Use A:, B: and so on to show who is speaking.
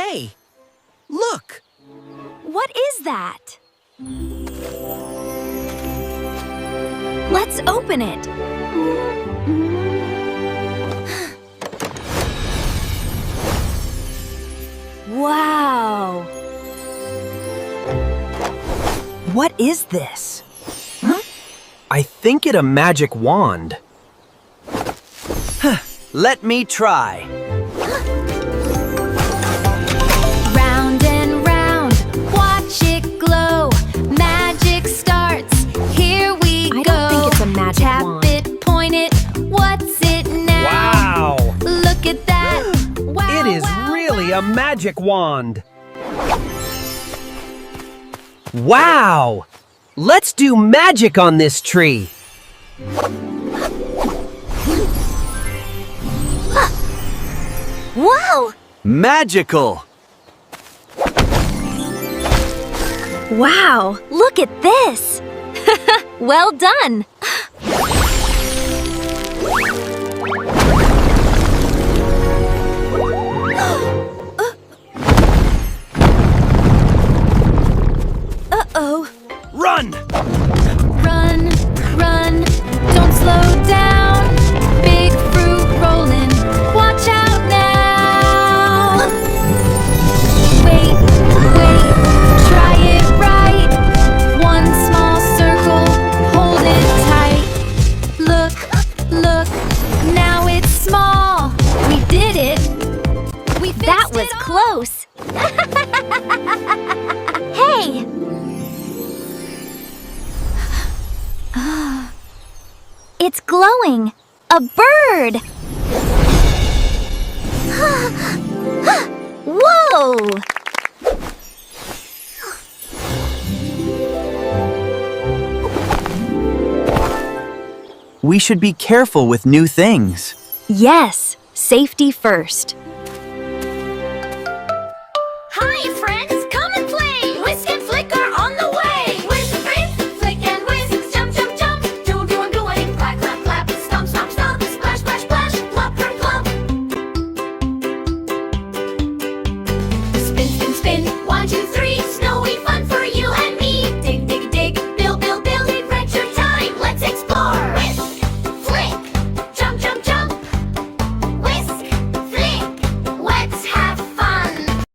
A: Hey, look!
B: What is that? Let's open it. Wow!
A: What is this? Huh? I think it's a magic wand. Let me try.
B: Round and round, watch it glow. Magic starts, here we go. I don't think it's a magic wand. Tap it, point it, what's it now?
A: Wow!
B: Look at that. Wow,
A: It is really a magic wand. Wow! Let's do magic on this tree.
B: Wow!
A: Magical!
B: Wow, look at this! Well done! Uh-oh.
A: Run!
B: Run, run, don't slow down. Big fruit rolling, watch out now. Wait, wait, try it right. One small circle, hold it tight. Look, look, now it's small. We did it. We fixed that was close. Hey! It's glowing! A bird! Whoa!
A: We should be careful with new things.
B: Yes, safety first.